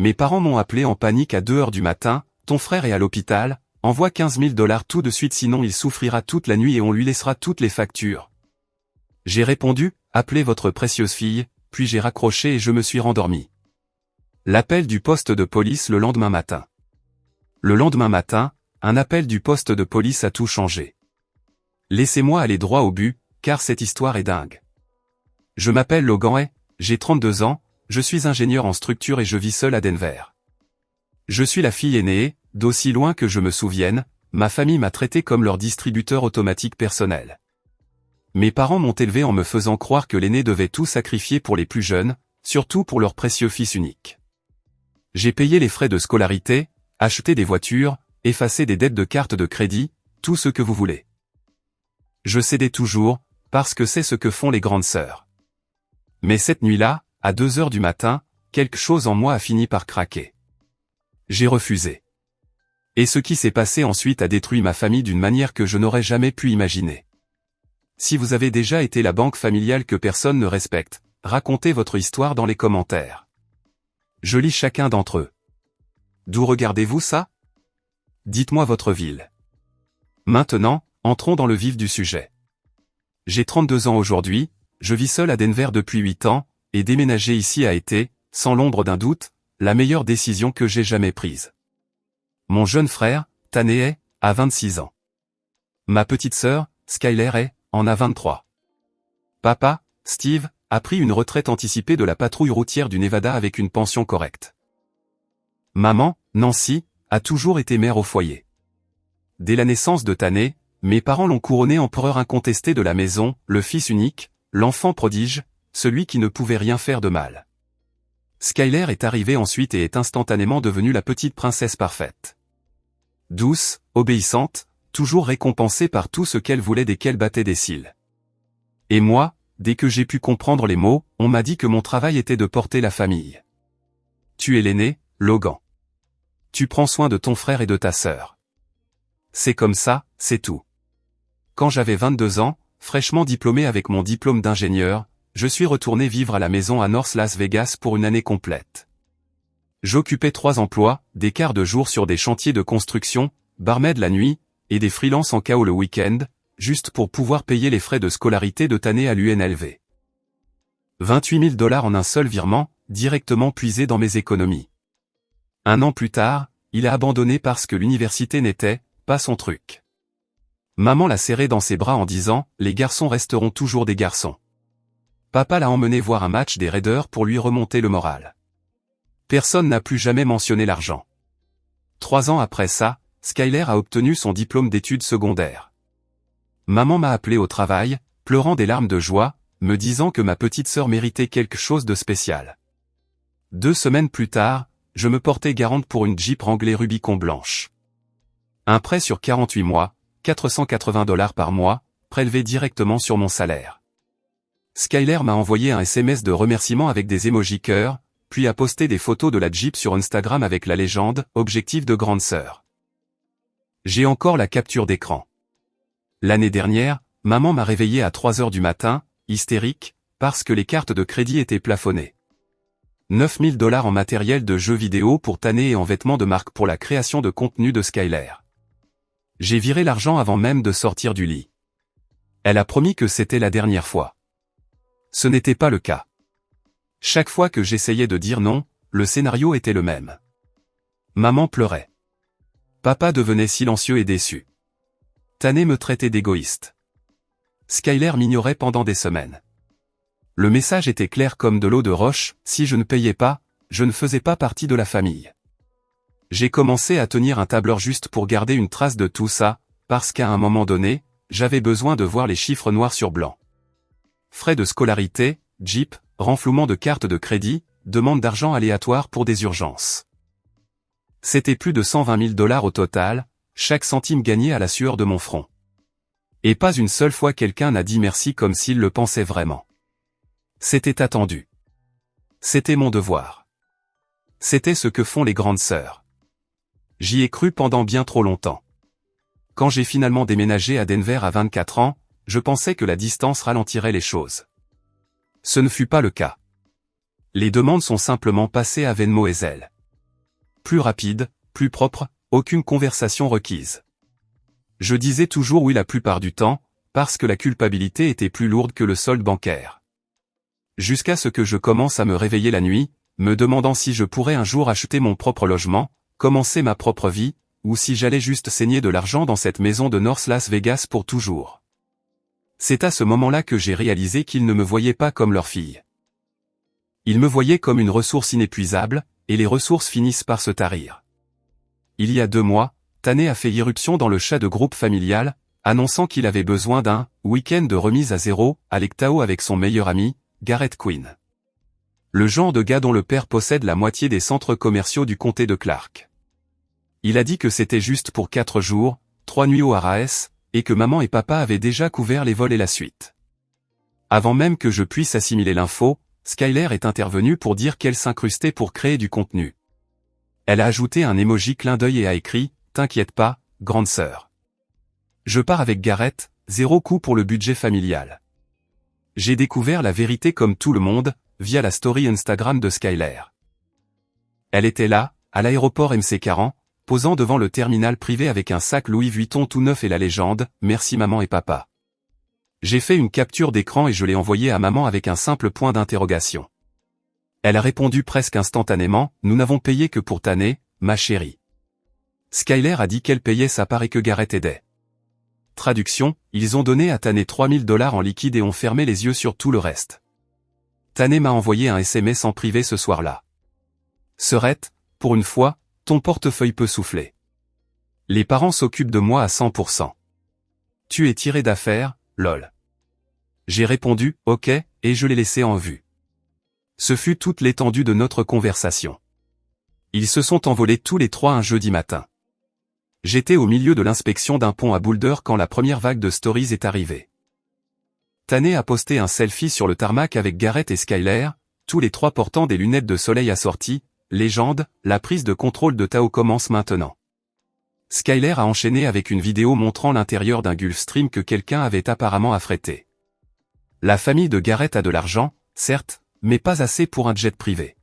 Mes parents m'ont appelé en panique à 2 heures du matin, ton frère est à l'hôpital, envoie 15 000 $ tout de suite sinon il souffrira toute la nuit et on lui laissera toutes les factures. J'ai répondu, appelez votre précieuse fille, puis j'ai raccroché et je me suis rendormi. L'appel du poste de police le lendemain matin. Le lendemain matin, un appel du poste de police a tout changé. Laissez-moi aller droit au but, car cette histoire est dingue. Je m'appelle Logan et, j'ai 32 ans, je suis ingénieur en structure et je vis seul à Denver. Je suis la fille aînée, d'aussi loin que je me souvienne, ma famille m'a traité comme leur distributeur automatique personnel. Mes parents m'ont élevé en me faisant croire que l'aîné devait tout sacrifier pour les plus jeunes, surtout pour leur précieux fils unique. J'ai payé les frais de scolarité, acheté des voitures, effacé des dettes de carte de crédit, tout ce que vous voulez. Je cédais toujours, parce que c'est ce que font les grandes sœurs. Mais cette nuit-là, à 2 heures du matin, quelque chose en moi a fini par craquer. J'ai refusé. Et ce qui s'est passé ensuite a détruit ma famille d'une manière que je n'aurais jamais pu imaginer. Si vous avez déjà été la banque familiale que personne ne respecte, racontez votre histoire dans les commentaires. Je lis chacun d'entre eux. D'où regardez-vous ça? Dites-moi votre ville. Maintenant, entrons dans le vif du sujet. J'ai 32 ans aujourd'hui, je vis seul à Denver depuis 8 ans, et déménager ici a été, sans l'ombre d'un doute, la meilleure décision que j'ai jamais prise. Mon jeune frère, Tané, a 26 ans. Ma petite sœur, Skyler, en a 23. Papa, Steve, a pris une retraite anticipée de la patrouille routière du Nevada avec une pension correcte. Maman, Nancy, a toujours été mère au foyer. Dès la naissance de Tané, mes parents l'ont couronné empereur incontesté de la maison, le fils unique, l'enfant prodige, celui qui ne pouvait rien faire de mal. Skyler est arrivée ensuite et est instantanément devenue la petite princesse parfaite. Douce, obéissante, toujours récompensée par tout ce qu'elle voulait dès qu'elle battait des cils. Et moi, dès que j'ai pu comprendre les mots, on m'a dit que mon travail était de porter la famille. Tu es l'aîné, Logan. Tu prends soin de ton frère et de ta sœur. C'est comme ça, c'est tout. Quand j'avais 22 ans, fraîchement diplômé avec mon diplôme d'ingénieur, je suis retourné vivre à la maison à North Las Vegas pour une année complète. J'occupais 3 emplois, des quarts de jour sur des chantiers de construction, barmaid la nuit, et des freelances en KO le week-end, juste pour pouvoir payer les frais de scolarité de Tané à l'UNLV. 28 000 $ en un seul virement, directement puisé dans mes économies. 1 an plus tard, il a abandonné parce que l'université n'était pas son truc. Maman l'a serré dans ses bras en disant « Les garçons resteront toujours des garçons ». Papa l'a emmené voir un match des Raiders pour lui remonter le moral. Personne n'a plus jamais mentionné l'argent. 3 ans après ça, Skyler a obtenu son diplôme d'études secondaires. Maman m'a appelé au travail, pleurant des larmes de joie, me disant que ma petite sœur méritait quelque chose de spécial. 2 semaines plus tard, je me portais garante pour une Jeep Wrangler Rubicon blanche. Un prêt sur 48 mois, 480 $ par mois, prélevé directement sur mon salaire. Skyler m'a envoyé un SMS de remerciement avec des émojis cœur, puis a posté des photos de la Jeep sur Instagram avec la légende « Objectif de grande sœur ». J'ai encore la capture d'écran. L'année dernière, maman m'a réveillé à 3 heures du matin, hystérique, parce que les cartes de crédit étaient plafonnées. 9 000 $ en matériel de jeux vidéo pour Tané et en vêtements de marque pour la création de contenu de Skyler. J'ai viré l'argent avant même de sortir du lit. Elle a promis que c'était la dernière fois. Ce n'était pas le cas. Chaque fois que j'essayais de dire non, le scénario était le même. Maman pleurait. Papa devenait silencieux et déçu. Tané me traitait d'égoïste. Skyler m'ignorait pendant des semaines. Le message était clair comme de l'eau de roche, si je ne payais pas, je ne faisais pas partie de la famille. J'ai commencé à tenir un tableur juste pour garder une trace de tout ça, parce qu'à un moment donné, j'avais besoin de voir les chiffres noirs sur blanc. Frais de scolarité, Jeep, renflouement de carte de crédit, demande d'argent aléatoire pour des urgences. C'était plus de 120 000 $ au total, chaque centime gagné à la sueur de mon front. Et pas une seule fois quelqu'un n'a dit merci comme s'il le pensait vraiment. C'était attendu. C'était mon devoir. C'était ce que font les grandes sœurs. J'y ai cru pendant bien trop longtemps. Quand j'ai finalement déménagé à Denver à 24 ans, je pensais que la distance ralentirait les choses. Ce ne fut pas le cas. Les demandes sont simplement passées à Venmo et Zelle. plus rapide, plus propre, aucune conversation requise. Je disais toujours oui la plupart du temps, parce que la culpabilité était plus lourde que le solde bancaire. Jusqu'à ce que je commence à me réveiller la nuit, me demandant si je pourrais un jour acheter mon propre logement, commencer ma propre vie, ou si j'allais juste saigner de l'argent dans cette maison de North Las Vegas pour toujours. C'est à ce moment-là que j'ai réalisé qu'ils ne me voyaient pas comme leur fille. Ils me voyaient comme une ressource inépuisable, et les ressources finissent par se tarir. Il y a 2 mois, Tané a fait irruption dans le chat de groupe familial, annonçant qu'il avait besoin d'un week-end de remise à zéro à Lake Tahoe avec son meilleur ami, Garrett Quinn. Le genre de gars dont le père possède la moitié des centres commerciaux du comté de Clark. Il a dit que c'était juste pour 4 jours, 3 nuits au RAS, et que maman et papa avaient déjà couvert les vols et la suite. Avant même que je puisse assimiler l'info, Skyler est intervenue pour dire qu'elle s'incrustait pour créer du contenu. Elle a ajouté un emoji clin d'œil et a écrit « T'inquiète pas, grande sœur. Je pars avec Garrett, 0 coût pour le budget familial. » J'ai découvert la vérité comme tout le monde, via la story Instagram de Skyler. Elle était là, à l'aéroport MC40, posant devant le terminal privé avec un sac Louis Vuitton tout neuf et la légende « Merci maman et papa ». J'ai fait une capture d'écran et je l'ai envoyée à maman avec un simple point d'interrogation. Elle a répondu presque instantanément « Nous n'avons payé que pour Tané, ma chérie ». Skyler a dit qu'elle payait sa part et que Garrett aidait. Traduction, ils ont donné à Tané $3000 en liquide et ont fermé les yeux sur tout le reste. Tané m'a envoyé un SMS en privé ce soir-là. Sœurette, pour une fois, ton portefeuille peut souffler. Les parents s'occupent de moi à 100%. Tu es tiré d'affaire, lol. J'ai répondu, ok, et je l'ai laissé en vue. Ce fut toute l'étendue de notre conversation. Ils se sont envolés tous les 3 un jeudi matin. J'étais au milieu de l'inspection d'un pont à Boulder quand la première vague de stories est arrivée. Tané a posté un selfie sur le tarmac avec Garrett et Skyler, tous les 3 portant des lunettes de soleil assorties. Légende, la prise de contrôle de Tahoe commence maintenant. Skyler a enchaîné avec une vidéo montrant l'intérieur d'un Gulfstream que quelqu'un avait apparemment affrété. La famille de Garrett a de l'argent, certes, mais pas assez pour un jet privé.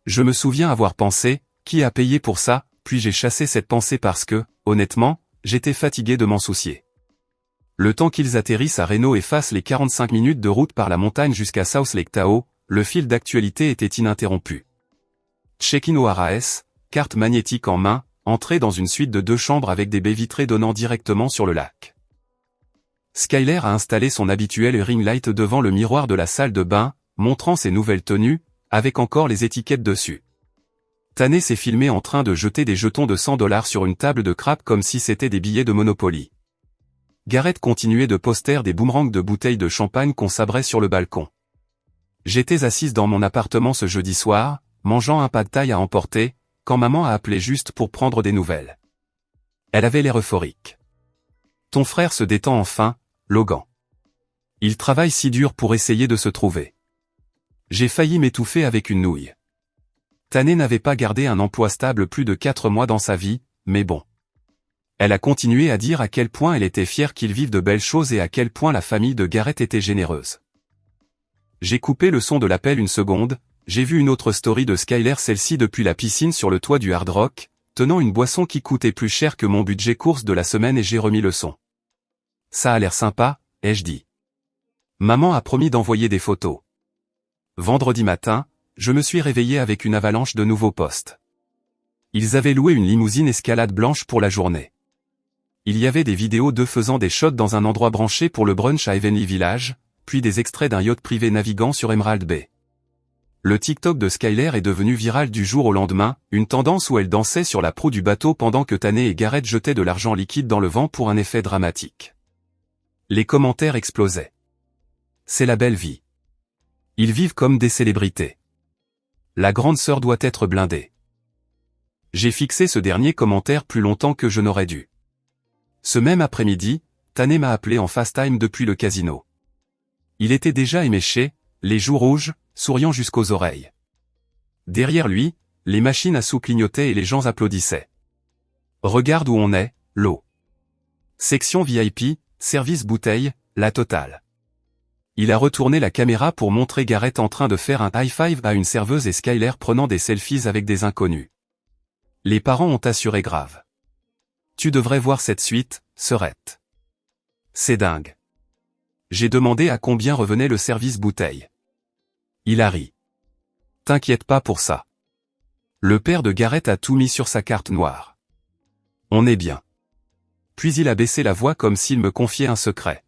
Je me souviens avoir pensé, qui a payé pour ça, puis j'ai chassé cette pensée parce que, honnêtement, j'étais fatigué de m'en soucier. Le temps qu'ils atterrissent à Reno et fassent les 45 minutes de route par la montagne jusqu'à South Lake Tahoe, le fil d'actualité était ininterrompu. Check-in au RAS, carte magnétique en main, entrée dans une suite de 2 chambres avec des baies vitrées donnant directement sur le lac. Skyler a installé son habituel ring light devant le miroir de la salle de bain, montrant ses nouvelles tenues, avec encore les étiquettes dessus. Tané s'est filmé en train de jeter des jetons de $100 sur une table de craps comme si c'était des billets de Monopoly. Garrett continuait de poster des boomerangs de bouteilles de champagne qu'on sabrait sur le balcon. J'étais assise dans mon appartement ce jeudi soir, mangeant un pad thai à emporter, quand maman a appelé juste pour prendre des nouvelles. Elle avait l'air euphorique. Ton frère se détend enfin, Logan. Il travaille si dur pour essayer de se trouver. J'ai failli m'étouffer avec une nouille. Tané n'avait pas gardé un emploi stable plus de 4 mois dans sa vie, mais bon. Elle a continué à dire à quel point elle était fière qu'ils vivent de belles choses et à quel point la famille de Garrett était généreuse. J'ai coupé le son de l'appel une seconde, j'ai vu une autre story de Skyler, celle-ci depuis la piscine sur le toit du Hard Rock, tenant une boisson qui coûtait plus cher que mon budget course de la semaine et j'ai remis le son. Ça a l'air sympa, ai-je dit. Maman a promis d'envoyer des photos. Vendredi matin, je me suis réveillé avec une avalanche de nouveaux posts. Ils avaient loué une limousine escalade blanche pour la journée. Il y avait des vidéos d'eux faisant des shots dans un endroit branché pour le brunch à Heavenly Village, puis des extraits d'un yacht privé naviguant sur Emerald Bay. Le TikTok de Skyler est devenu viral du jour au lendemain, une tendance où elle dansait sur la proue du bateau pendant que Tané et Garrett jetaient de l'argent liquide dans le vent pour un effet dramatique. Les commentaires explosaient. C'est la belle vie. Ils vivent comme des célébrités. La grande sœur doit être blindée. J'ai fixé ce dernier commentaire plus longtemps que je n'aurais dû. Ce même après-midi, Tané m'a appelé en FaceTime depuis le casino. Il était déjà éméché, les joues rouges, souriant jusqu'aux oreilles. Derrière lui, les machines à sous clignotaient et les gens applaudissaient. Regarde où on est, l'eau. Section VIP, service bouteille, la totale. Il a retourné la caméra pour montrer Garrett en train de faire un high five à une serveuse et Skyler prenant des selfies avec des inconnus. Les parents ont assuré grave. Tu devrais voir cette suite, Serette. C'est dingue. J'ai demandé à combien revenait le service bouteille. Il a ri. T'inquiète pas pour ça. Le père de Gareth a tout mis sur sa carte noire. On est bien. Puis il a baissé la voix comme s'il me confiait un secret.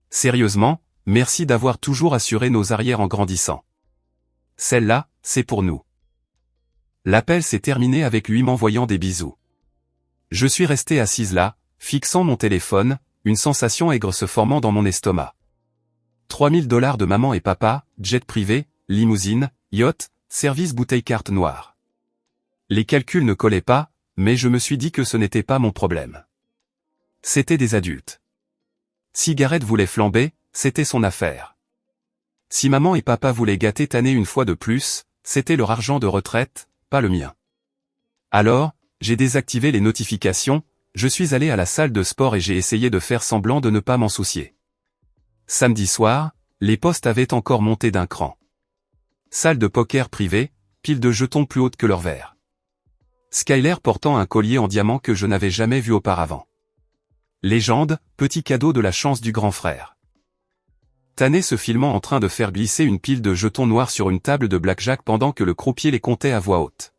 Sérieusement, merci d'avoir toujours assuré nos arrières en grandissant. Celle-là, c'est pour nous. L'appel s'est terminé avec lui m'envoyant des bisous. Je suis resté assise là, fixant mon téléphone, une sensation aigre se formant dans mon estomac. 3000 $ de maman et papa, jet privé, limousine, yacht, service bouteille carte noire. Les calculs ne collaient pas, mais je me suis dit que ce n'était pas mon problème. C'était des adultes. Si Gareth voulait flamber, c'était son affaire. Si maman et papa voulaient gâter Tané une fois de plus, c'était leur argent de retraite, pas le mien. Alors, j'ai désactivé les notifications, je suis allé à la salle de sport et j'ai essayé de faire semblant de ne pas m'en soucier. Samedi soir, les postes avaient encore monté d'un cran. Salle de poker privée, pile de jetons plus haute que leur verre. Skyler portant un collier en diamant que je n'avais jamais vu auparavant. Légende, petit cadeau de la chance du grand frère. Tané se filmant en train de faire glisser une pile de jetons noirs sur une table de blackjack pendant que le croupier les comptait à voix haute.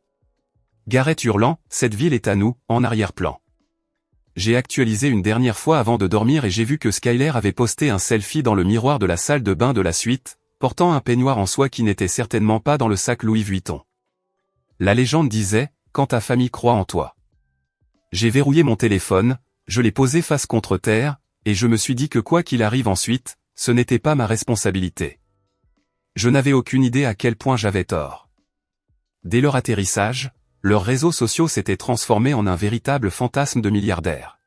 Gareth hurlant, cette ville est à nous, en arrière-plan. J'ai actualisé une dernière fois avant de dormir et j'ai vu que Skyler avait posté un selfie dans le miroir de la salle de bain de la suite, portant un peignoir en soie qui n'était certainement pas dans le sac Louis Vuitton. La légende disait, quand ta famille croit en toi. J'ai verrouillé mon téléphone, je l'ai posé face contre terre, et je me suis dit que quoi qu'il arrive ensuite, ce n'était pas ma responsabilité. Je n'avais aucune idée à quel point j'avais tort. Dès leur atterrissage, leurs réseaux sociaux s'étaient transformés en un véritable fantasme de milliardaires.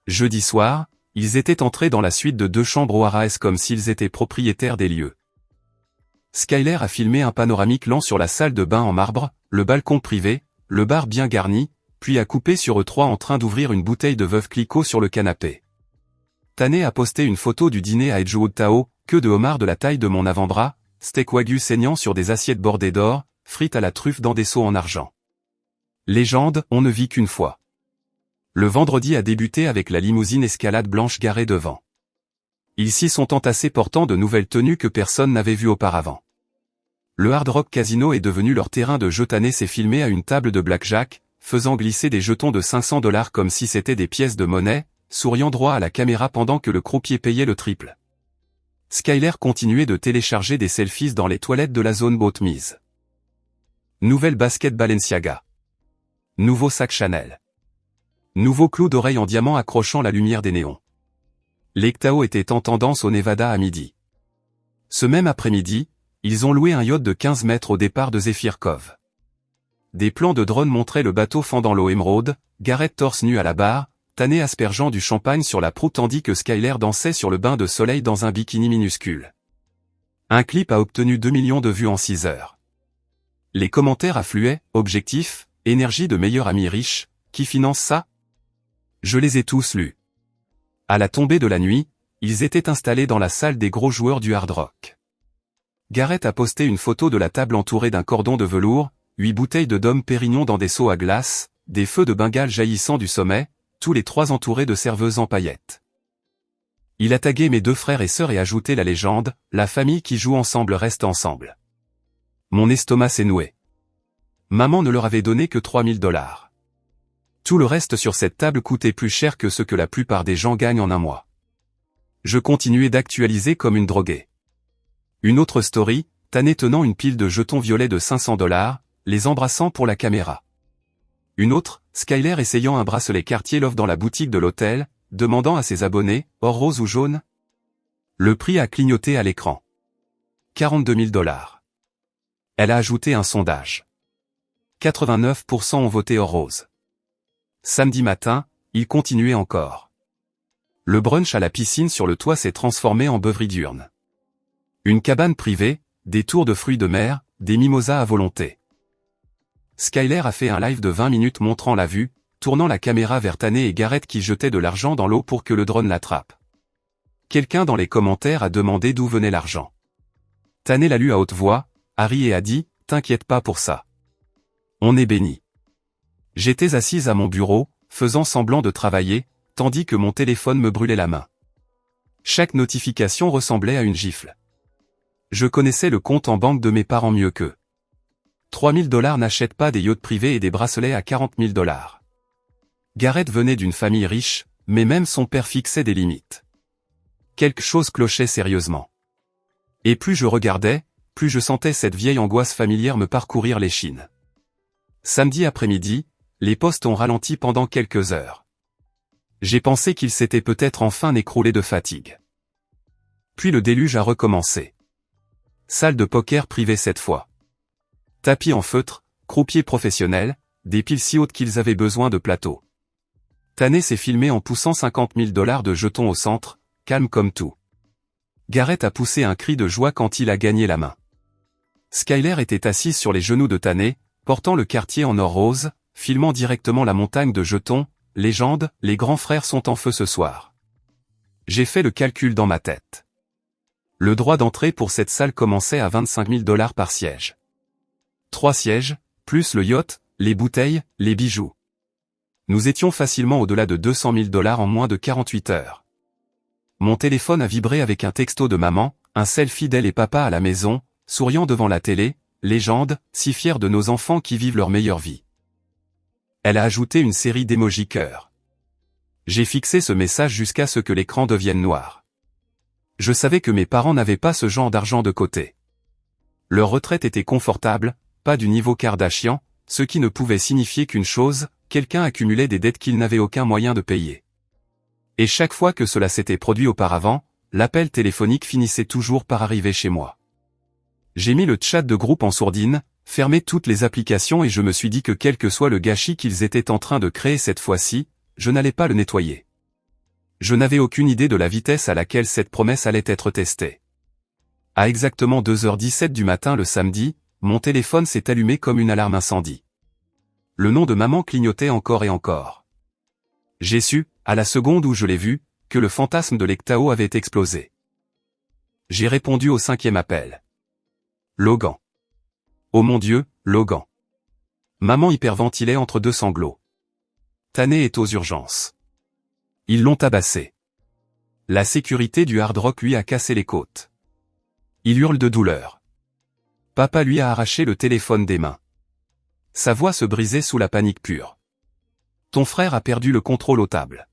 Jeudi soir, ils étaient entrés dans la suite de 2 chambres au Harrah's comme s'ils étaient propriétaires des lieux. Skyler a filmé un panoramique lent sur la salle de bain en marbre, le balcon privé, le bar bien garni, puis a coupé sur eux trois en train d'ouvrir une bouteille de Veuve Clicquot sur le canapé. Tané a posté une photo du dîner à Edgewood Tao, queue de homard de la taille de mon avant-bras, steak wagyu saignant sur des assiettes bordées d'or, frites à la truffe dans des seaux en argent. Légende, on ne vit qu'une fois. Le vendredi a débuté avec la limousine escalade blanche garée devant. Ils s'y sont entassés portant de nouvelles tenues que personne n'avait vues auparavant. Le Hard Rock Casino est devenu leur terrain de jeu. Tané s'est filmé à une table de blackjack, faisant glisser des jetons de 500 $ comme si c'était des pièces de monnaie, souriant droit à la caméra pendant que le croupier payait le triple. Skyler continuait de télécharger des selfies dans les toilettes de la zone boat mise. Nouvelle basket Balenciaga. Nouveau sac Chanel. Nouveau clou d'oreille en diamant accrochant la lumière des néons. L'Ectao était en tendance au Nevada à midi. Ce même après-midi, ils ont loué un yacht de 15 mètres au départ de Zephyr Cove. Des plans de drone montraient le bateau fendant l'eau émeraude, Gareth torse nu à la barre, Tané aspergeant du champagne sur la proue tandis que Skyler dansait sur le bain de soleil dans un bikini minuscule. Un clip a obtenu 2 millions de vues en 6 heures. Les commentaires affluaient, objectif, énergie de meilleur ami riche, qui finance ça? Je les ai tous lus. À la tombée de la nuit, ils étaient installés dans la salle des gros joueurs du hard rock. Gareth a posté une photo de la table entourée d'un cordon de velours, 8 bouteilles de Dom Pérignon dans des seaux à glace, des feux de Bengale jaillissant du sommet, tous les 3 entourés de serveuses en paillettes. Il a tagué mes 2 frères et sœurs et ajouté la légende, la famille qui joue ensemble reste ensemble. Mon estomac s'est noué. Maman ne leur avait donné que 3000 $. Tout le reste sur cette table coûtait plus cher que ce que la plupart des gens gagnent en un mois. Je continuais d'actualiser comme une droguée. Une autre story, Tané tenant une pile de jetons violets de 500 $, les embrassant pour la caméra. Une autre, Skyler essayant un bracelet Cartier Love dans la boutique de l'hôtel, demandant à ses abonnés, or rose ou jaune? Le prix a clignoté à l'écran. 42 000 $. Elle a ajouté un sondage. 89% ont voté or rose. Samedi matin, il continuait encore. Le brunch à la piscine sur le toit s'est transformé en beuverie diurne. Une cabane privée, des tours de fruits de mer, des mimosas à volonté. Skyler a fait un live de 20 minutes montrant la vue, tournant la caméra vers Tané et Gareth qui jetaient de l'argent dans l'eau pour que le drone l'attrape. Quelqu'un dans les commentaires a demandé d'où venait l'argent. Tané l'a lu à haute voix, a ri et a dit, t'inquiète pas pour ça. On est béni. J'étais assise à mon bureau, faisant semblant de travailler, tandis que mon téléphone me brûlait la main. Chaque notification ressemblait à une gifle. Je connaissais le compte en banque de mes parents mieux qu'eux. 3 000 $ n'achètent pas des yachts privés et des bracelets à 40 000 $. Gareth venait d'une famille riche, mais même son père fixait des limites. Quelque chose clochait sérieusement. Et plus je regardais, plus je sentais cette vieille angoisse familière me parcourir l'échine. Samedi après-midi, les postes ont ralenti pendant quelques heures. J'ai pensé qu'ils s'étaient peut-être enfin écroulés de fatigue. Puis le déluge a recommencé. Salle de poker privée cette fois. Tapis en feutre, croupiers professionnels, des piles si hautes qu'ils avaient besoin de plateaux. Tanné s'est filmé en poussant 50 000 $ de jetons au centre, calme comme tout. Gareth a poussé un cri de joie quand il a gagné la main. Skyler était assise sur les genoux de Tanné, portant le quartier en or rose, filmant directement la montagne de jetons. Légende, les grands frères sont en feu ce soir. J'ai fait le calcul dans ma tête. Le droit d'entrée pour cette salle commençait à 25 000 $ par siège. 3 sièges, plus le yacht, les bouteilles, les bijoux. Nous étions facilement au-delà de 200 000 $ en moins de 48 heures. Mon téléphone a vibré avec un texto de maman, un selfie d'elle et papa à la maison, souriant devant la télé, légende, si fiers de nos enfants qui vivent leur meilleure vie. Elle a ajouté une série d'émojis cœur. J'ai fixé ce message jusqu'à ce que l'écran devienne noir. Je savais que mes parents n'avaient pas ce genre d'argent de côté. Leur retraite était confortable, pas du niveau Kardashian, ce qui ne pouvait signifier qu'une chose, quelqu'un accumulait des dettes qu'il n'avait aucun moyen de payer. Et chaque fois que cela s'était produit auparavant, l'appel téléphonique finissait toujours par arriver chez moi. J'ai mis le chat de groupe en sourdine, fermé toutes les applications et je me suis dit que quel que soit le gâchis qu'ils étaient en train de créer cette fois-ci, je n'allais pas le nettoyer. Je n'avais aucune idée de la vitesse à laquelle cette promesse allait être testée. À exactement 2h17 du matin le samedi, mon téléphone s'est allumé comme une alarme incendie. Le nom de maman clignotait encore et encore. J'ai su, à la seconde où je l'ai vu, que le fantasme de l'Ectao avait explosé. J'ai répondu au 5e appel. Logan. Oh mon Dieu, Logan. Maman hyperventilait entre deux sanglots. Tanné est aux urgences. Ils l'ont tabassé. La sécurité du Hard Rock lui a cassé les côtes. Il hurle de douleur. Papa lui a arraché le téléphone des mains. Sa voix se brisait sous la panique pure. Ton frère a perdu le contrôle aux tables.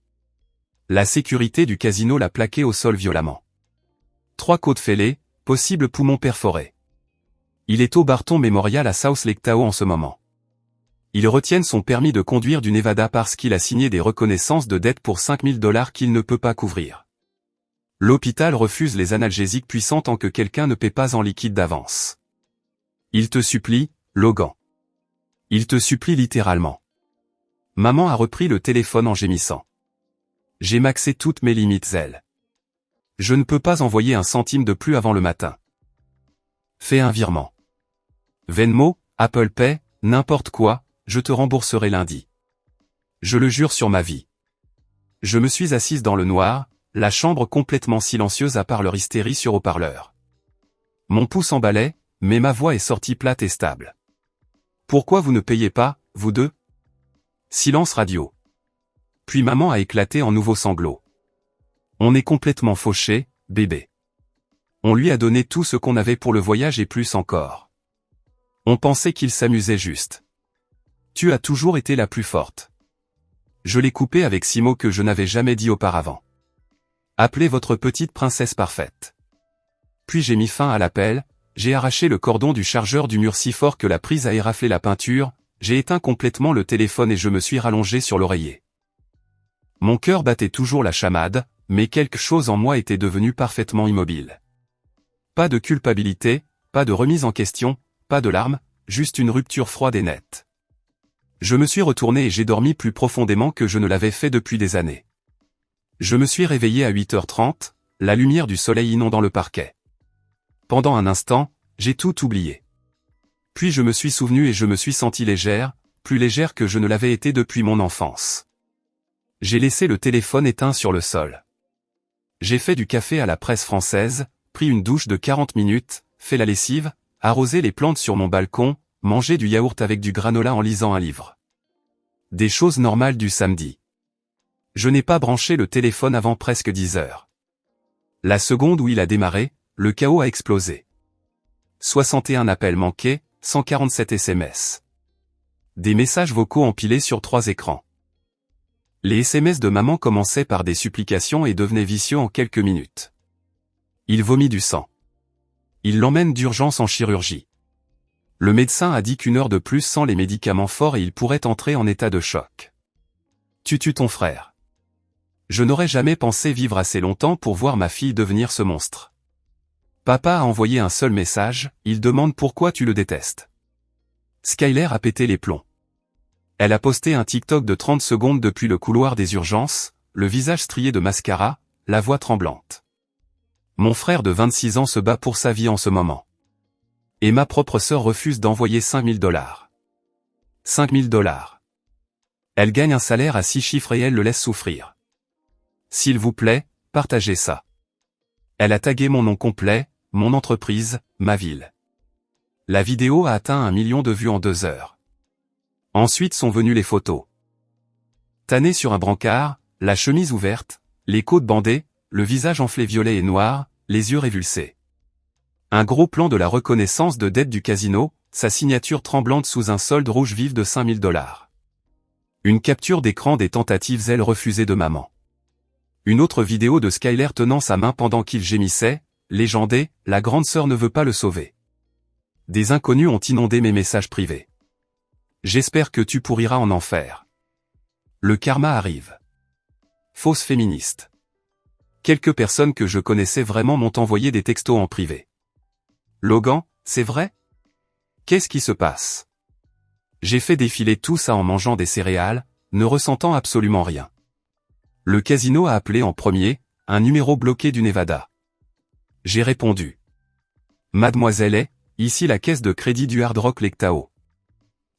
La sécurité du casino l'a plaqué au sol violemment. 3 côtes fêlées, possible poumon perforé. Il est au Barton Memorial à South Lake Tahoe en ce moment. Ils retiennent son permis de conduire du Nevada parce qu'il a signé des reconnaissances de dette pour 5 000 $ qu'il ne peut pas couvrir. L'hôpital refuse les analgésiques puissants tant que quelqu'un ne paie pas en liquide d'avance. Il te supplie, Logan. Il te supplie littéralement. Maman a repris le téléphone en gémissant. J'ai maxé toutes mes limites elle. Je ne peux pas envoyer un centime de plus avant le matin. Fais un virement. Venmo, Apple Pay, n'importe quoi, je te rembourserai lundi. Je le jure sur ma vie. Je me suis assise dans le noir, la chambre complètement silencieuse à part leur hystérie sur haut-parleur. Mon pouce emballait, mais ma voix est sortie plate et stable. Pourquoi vous ne payez pas, vous deux? Silence radio. Puis maman a éclaté en nouveaux sanglots. On est complètement fauché, bébé. On lui a donné tout ce qu'on avait pour le voyage et plus encore. On pensait qu'il s'amusait juste. Tu as toujours été la plus forte. Je l'ai coupé avec 6 mots que je n'avais jamais dit auparavant. Appelez votre petite princesse parfaite. Puis j'ai mis fin à l'appel, j'ai arraché le cordon du chargeur du mur si fort que la prise a éraflé la peinture, j'ai éteint complètement le téléphone et je me suis rallongé sur l'oreiller. Mon cœur battait toujours la chamade, mais quelque chose en moi était devenu parfaitement immobile. Pas de culpabilité, pas de remise en question, pas de larmes, juste une rupture froide et nette. Je me suis retourné et j'ai dormi plus profondément que je ne l'avais fait depuis des années. Je me suis réveillé à 8h30, la lumière du soleil inondant le parquet. Pendant un instant, j'ai tout oublié. Puis je me suis souvenu et je me suis senti légère, plus légère que je ne l'avais été depuis mon enfance. J'ai laissé le téléphone éteint sur le sol. J'ai fait du café à la presse française, pris une douche de 40 minutes, fait la lessive, arrosé les plantes sur mon balcon, mangé du yaourt avec du granola en lisant un livre. Des choses normales du samedi. Je n'ai pas branché le téléphone avant presque 10 heures. La seconde où il a démarré, le chaos a explosé. 61 appels manqués, 147 SMS. Des messages vocaux empilés sur 3 écrans. Les SMS de maman commençaient par des supplications et devenaient vicieux en quelques minutes. Il vomit du sang. Il l'emmène d'urgence en chirurgie. Le médecin a dit qu'1 heure de plus sans les médicaments forts et il pourrait entrer en état de choc. Tu tues ton frère. Je n'aurais jamais pensé vivre assez longtemps pour voir ma fille devenir ce monstre. Papa a envoyé un seul message, il demande pourquoi tu le détestes. Skyler a pété les plombs. Elle a posté un TikTok de 30 secondes depuis le couloir des urgences, le visage strié de mascara, la voix tremblante. Mon frère de 26 ans se bat pour sa vie en ce moment. Et ma propre sœur refuse d'envoyer $5000. $5000. Elle gagne un salaire à 6 chiffres et elle le laisse souffrir. S'il vous plaît, partagez ça. Elle a tagué mon nom complet, mon entreprise, ma ville. La vidéo a atteint 1 million de vues en 2 heures. Ensuite sont venues les photos. Tanné sur un brancard, la chemise ouverte, les côtes bandées, le visage enflé violet et noir, les yeux révulsés. Un gros plan de la reconnaissance de dette du casino, sa signature tremblante sous un solde rouge vif de $5000. Une capture d'écran des tentatives ailes refusées de maman. Une autre vidéo de Skyler tenant sa main pendant qu'il gémissait, légendé, la grande sœur ne veut pas le sauver. Des inconnus ont inondé mes messages privés. J'espère que tu pourriras en enfer. Le karma arrive. Fausse féministe. Quelques personnes que je connaissais vraiment m'ont envoyé des textos en privé. Logan, c'est vrai? Qu'est-ce qui se passe? J'ai fait défiler tout ça en mangeant des céréales, ne ressentant absolument rien. Le casino a appelé en premier, un numéro bloqué du Nevada. J'ai répondu. Mademoiselle est, ici la caisse de crédit du Hard Rock Lake Tahoe.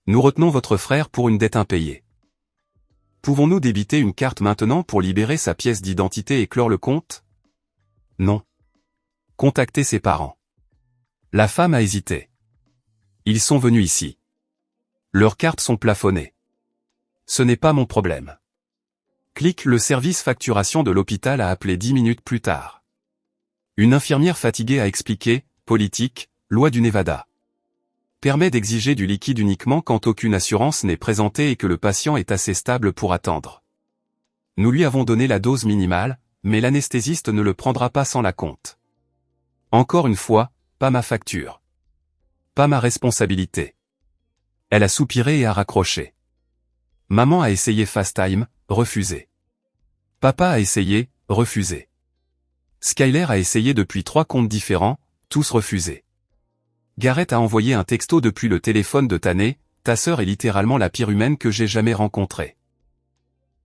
Nous retenons votre frère pour une dette impayée. Pouvons-nous débiter une carte maintenant pour libérer sa pièce d'identité et clore le compte? Non. Contactez ses parents. La femme a hésité. Ils sont venus ici. Leurs cartes sont plafonnées. Ce n'est pas mon problème. Clique, le service facturation de l'hôpital a appelé 10 minutes plus tard. Une infirmière fatiguée a expliqué, politique, loi du Nevada. Permet d'exiger du liquide uniquement quand aucune assurance n'est présentée et que le patient est assez stable pour attendre. Nous lui avons donné la dose minimale, mais l'anesthésiste ne le prendra pas sans la compte. Encore une fois, pas ma facture. Pas ma responsabilité. Elle a soupiré et a raccroché. Maman a essayé FaceTime, refusé. Papa a essayé, refusé. Skyler a essayé depuis 3 comptes différents, tous refusés. Garrett a envoyé un texto depuis le téléphone de Tanné, ta sœur est littéralement la pire humaine que j'ai jamais rencontrée.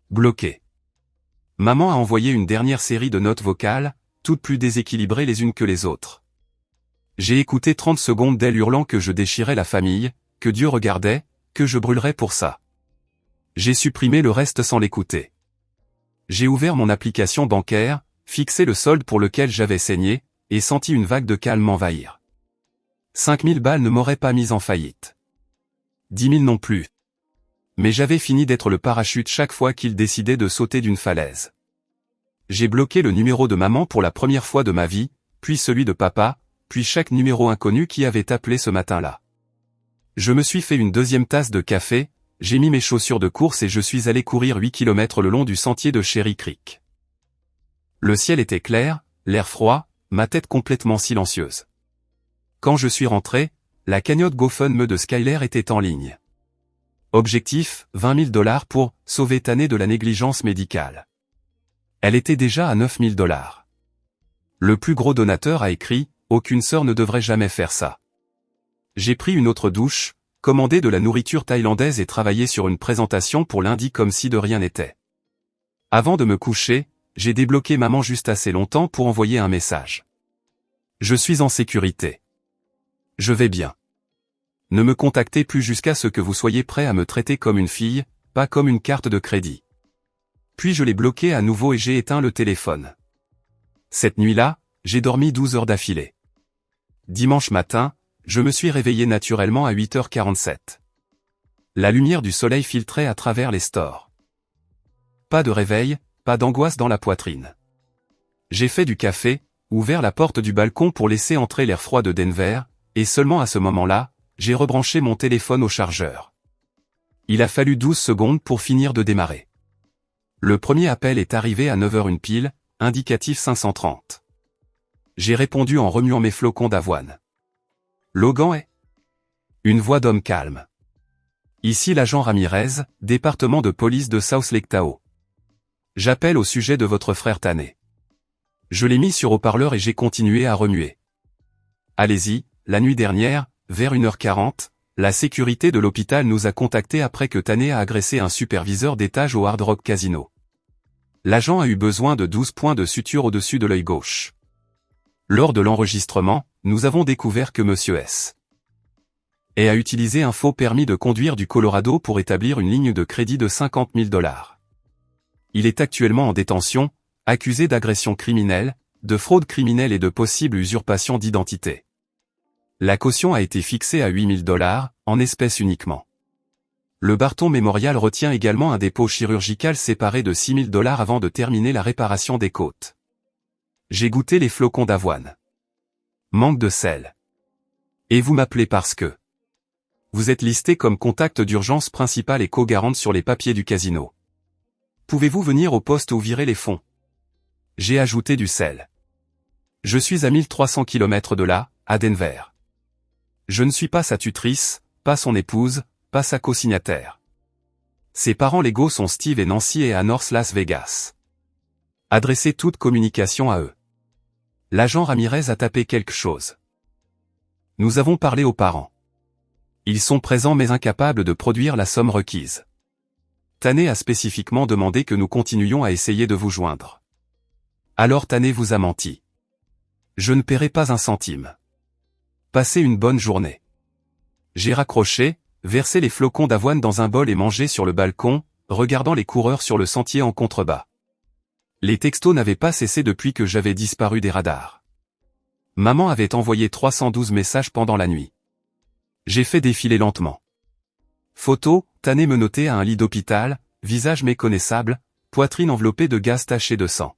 Bloqué. Maman a envoyé une dernière série de notes vocales, toutes plus déséquilibrées les unes que les autres. J'ai écouté 30 secondes d'elle hurlant que je déchirais la famille, que Dieu regardait, que je brûlerais pour ça. J'ai supprimé le reste sans l'écouter. J'ai ouvert mon application bancaire, fixé le solde pour lequel j'avais saigné, et senti une vague de calme m'envahir. 5000 balles ne m'auraient pas mis en faillite. 10 000 non plus. Mais j'avais fini d'être le parachute chaque fois qu'il décidait de sauter d'une falaise. J'ai bloqué le numéro de maman pour la première fois de ma vie, puis celui de papa, puis chaque numéro inconnu qui avait appelé ce matin-là. Je me suis fait une deuxième tasse de café, j'ai mis mes chaussures de course et je suis allé courir 8 km le long du sentier de Cherry Creek. Le ciel était clair, l'air froid, ma tête complètement silencieuse. Quand je suis rentré, la cagnotte GoFundMe de Skyler était en ligne. Objectif, $20 000 pour sauver Tanné de la négligence médicale. Elle était déjà à $9000. Le plus gros donateur a écrit, aucune sœur ne devrait jamais faire ça. J'ai pris une autre douche, commandé de la nourriture thaïlandaise et travaillé sur une présentation pour lundi comme si de rien n'était. Avant de me coucher, j'ai débloqué maman juste assez longtemps pour envoyer un message. Je suis en sécurité. Je vais bien. Ne me contactez plus jusqu'à ce que vous soyez prêt à me traiter comme une fille, pas comme une carte de crédit. Puis je l'ai bloqué à nouveau et j'ai éteint le téléphone. Cette nuit-là, j'ai dormi 12 heures d'affilée. Dimanche matin, je me suis réveillé naturellement à 8h47. La lumière du soleil filtrait à travers les stores. Pas de réveil, pas d'angoisse dans la poitrine. J'ai fait du café, ouvert la porte du balcon pour laisser entrer l'air froid de Denver, et seulement à ce moment-là, j'ai rebranché mon téléphone au chargeur. Il a fallu 12 secondes pour finir de démarrer. Le premier appel est arrivé à 9h01 pile, indicatif 530. J'ai répondu en remuant mes flocons d'avoine. Logan est ? Une voix d'homme calme. Ici l'agent Ramirez, département de police de South Lake Tahoe. J'appelle au sujet de votre frère Tanné. Je l'ai mis sur haut-parleur et j'ai continué à remuer. Allez-y, la nuit dernière, vers 1h40, la sécurité de l'hôpital nous a contactés après que Tanné a agressé un superviseur d'étage au Hard Rock Casino. L'agent a eu besoin de 12 points de suture au-dessus de l'œil gauche. Lors de l'enregistrement, nous avons découvert que Monsieur S. a utilisé un faux permis de conduire du Colorado pour établir une ligne de crédit de $50 000. Il est actuellement en détention, accusé d'agression criminelle, de fraude criminelle et de possible usurpation d'identité. La caution a été fixée à $8 000, en espèces uniquement. Le Barton Memorial retient également un dépôt chirurgical séparé de $6 000 avant de terminer la réparation des côtes. J'ai goûté les flocons d'avoine. Manque de sel. Et vous m'appelez parce que vous êtes listé comme contact d'urgence principal et co-garante sur les papiers du casino. Pouvez-vous venir au poste ou virer les fonds? J'ai ajouté du sel. Je suis à 1300 km de là, à Denver. Je ne suis pas sa tutrice, pas son épouse, pas sa co-signataire. Ses parents légaux sont Steve et Nancy et à North Las Vegas. Adressez toute communication à eux. L'agent Ramirez a tapé quelque chose. Nous avons parlé aux parents. Ils sont présents mais incapables de produire la somme requise. Tanné a spécifiquement demandé que nous continuions à essayer de vous joindre. Alors Tanné vous a menti. Je ne paierai pas un centime. Passez une bonne journée. J'ai raccroché, versé les flocons d'avoine dans un bol et mangé sur le balcon, regardant les coureurs sur le sentier en contrebas. Les textos n'avaient pas cessé depuis que j'avais disparu des radars. Maman avait envoyé 312 messages pendant la nuit. J'ai fait défiler lentement. Photo, Tanné menotté à un lit d'hôpital, visage méconnaissable, poitrine enveloppée de gaz taché de sang.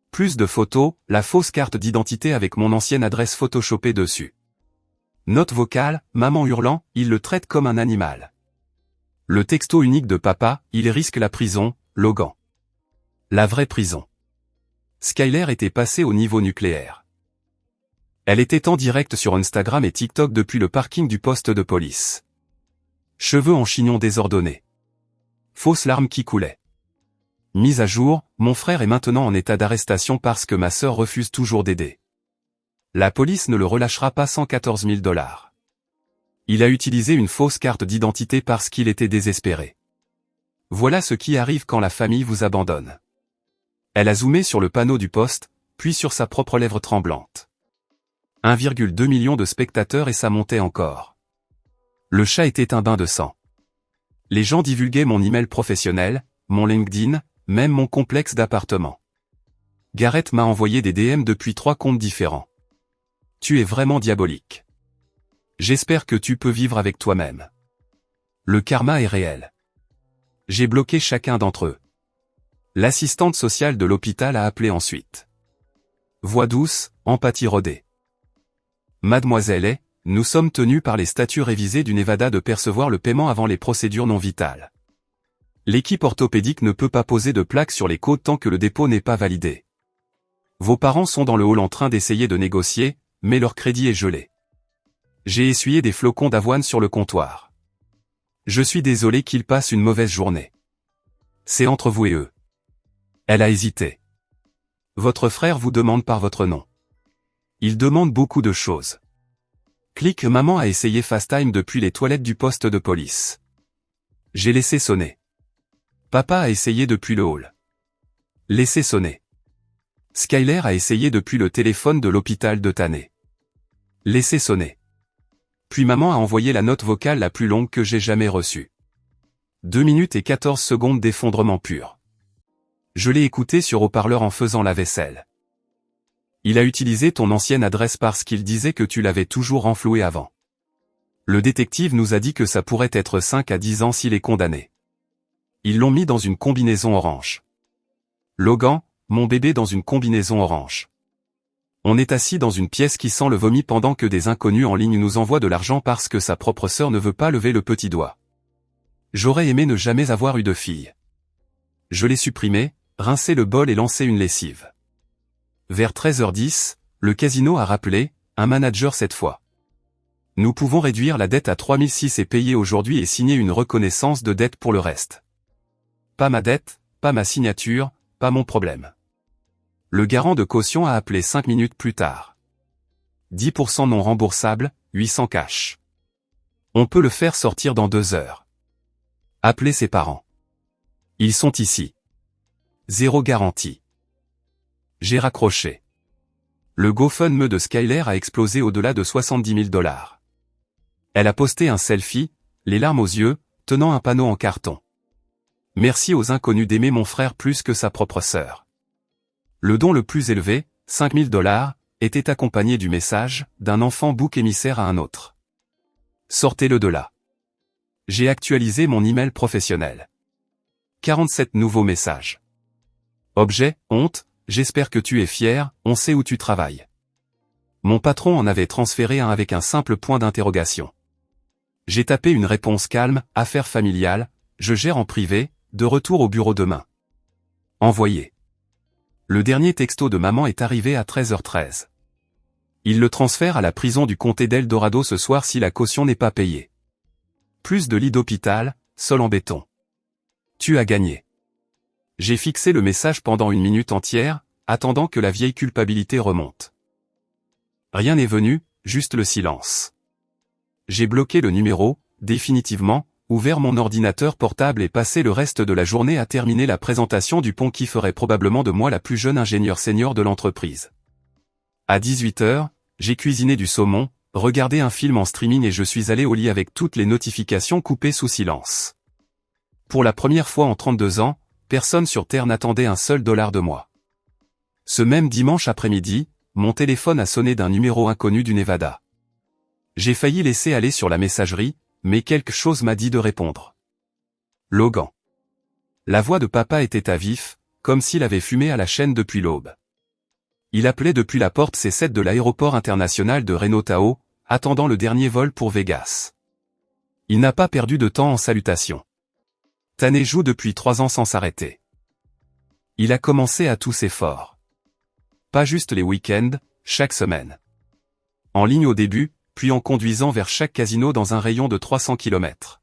Plus de photos, la fausse carte d'identité avec mon ancienne adresse photoshopée dessus. Note vocale, maman hurlant, il le traite comme un animal. Le texto unique de papa, il risque la prison, Logan. La vraie prison. Skyler était passée au niveau nucléaire. Elle était en direct sur Instagram et TikTok depuis le parking du poste de police. Cheveux en chignon désordonnés. Fausses larmes qui coulaient. Mise à jour, mon frère est maintenant en état d'arrestation parce que ma sœur refuse toujours d'aider. La police ne le relâchera pas sans $14 000. Il a utilisé une fausse carte d'identité parce qu'il était désespéré. Voilà ce qui arrive quand la famille vous abandonne. Elle a zoomé sur le panneau du poste, puis sur sa propre lèvre tremblante. 1,2 million de spectateurs et ça montait encore. Le chat était un bain de sang. Les gens divulguaient mon email professionnel, mon LinkedIn, même mon complexe d'appartement. Garrett m'a envoyé des DM depuis 3 comptes différents. Tu es vraiment diabolique. J'espère que tu peux vivre avec toi-même. Le karma est réel. J'ai bloqué chacun d'entre eux. L'assistante sociale de l'hôpital a appelé ensuite. Voix douce, empathie rodée. Mademoiselle est, nous sommes tenus par les statuts révisés du Nevada de percevoir le paiement avant les procédures non vitales. L'équipe orthopédique ne peut pas poser de plaque sur les côtes tant que le dépôt n'est pas validé. Vos parents sont dans le hall en train d'essayer de négocier, mais leur crédit est gelé. J'ai essuyé des flocons d'avoine sur le comptoir. Je suis désolé qu'ils passent une mauvaise journée. C'est entre vous et eux. Elle a hésité. Votre frère vous demande par votre nom. Il demande beaucoup de choses. Clique maman a essayé FaceTime depuis les toilettes du poste de police. J'ai laissé sonner. Papa a essayé depuis le hall. Laissez sonner. Skyler a essayé depuis le téléphone de l'hôpital de Tanné. Laissez sonner. Puis maman a envoyé la note vocale la plus longue que j'ai jamais reçue. 2 minutes et 14 secondes d'effondrement pur. Je l'ai écouté sur haut-parleur en faisant la vaisselle. Il a utilisé ton ancienne adresse parce qu'il disait que tu l'avais toujours renflouée avant. Le détective nous a dit que ça pourrait être 5 à 10 ans s'il est condamné. Ils l'ont mis dans une combinaison orange. Logan, mon bébé dans une combinaison orange. On est assis dans une pièce qui sent le vomi pendant que des inconnus en ligne nous envoient de l'argent parce que sa propre sœur ne veut pas lever le petit doigt. J'aurais aimé ne jamais avoir eu de fille. Je l'ai supprimé, rincé le bol et lancé une lessive. Vers 13h10, le casino a rappelé, un manager cette fois. Nous pouvons réduire la dette à 3006 et payer aujourd'hui et signer une reconnaissance de dette pour le reste. Pas ma dette, pas ma signature, pas mon problème. Le garant de caution a appelé 5 minutes plus tard. 10% non remboursable, 800 cash. On peut le faire sortir dans 2 heures. Appelez ses parents. Ils sont ici. 0 garantie. J'ai raccroché. Le GoFundMe de Skyler a explosé au-delà de 70 000 $. Elle a posté un selfie, les larmes aux yeux, tenant un panneau en carton. Merci aux inconnus d'aimer mon frère plus que sa propre sœur. Le don le plus élevé, 5 000 $, était accompagné du message « d'un enfant bouc émissaire à un autre ». Sortez-le de là. J'ai actualisé mon email professionnel. 47 nouveaux messages. Objet, honte, j'espère que tu es fier, on sait où tu travailles. Mon patron en avait transféré un avec un simple point d'interrogation. J'ai tapé une réponse calme, affaire familiale, je gère en privé, de retour au bureau demain. Envoyé. Le dernier texto de maman est arrivé à 13h13. Il le transfère à la prison du comté d'Eldorado ce soir si la caution n'est pas payée. Plus de lits d'hôpital, sol en béton. Tu as gagné. J'ai fixé le message pendant 1 minute entière, attendant que la vieille culpabilité remonte. Rien n'est venu, juste le silence. J'ai bloqué le numéro, définitivement, ouvert mon ordinateur portable et passé le reste de la journée à terminer la présentation du pont qui ferait probablement de moi la plus jeune ingénieure senior de l'entreprise. À 18h, j'ai cuisiné du saumon, regardé un film en streaming et je suis allé au lit avec toutes les notifications coupées sous silence. Pour la première fois en 32 ans, personne sur Terre n'attendait un seul dollar de moi. Ce même dimanche après-midi, mon téléphone a sonné d'un numéro inconnu du Nevada. J'ai failli laisser aller sur la messagerie, mais quelque chose m'a dit de répondre. Logan. La voix de papa était à vif, comme s'il avait fumé à la chaîne depuis l'aube. Il appelait depuis la porte C7 de l'aéroport international de Reno-Tahoe, attendant le dernier vol pour Vegas. Il n'a pas perdu de temps en salutations. Tanné joue depuis 3 ans sans s'arrêter. Il a commencé à tousser fort. Pas juste les week-ends, chaque semaine. En ligne au début, puis en conduisant vers chaque casino dans un rayon de 300 km.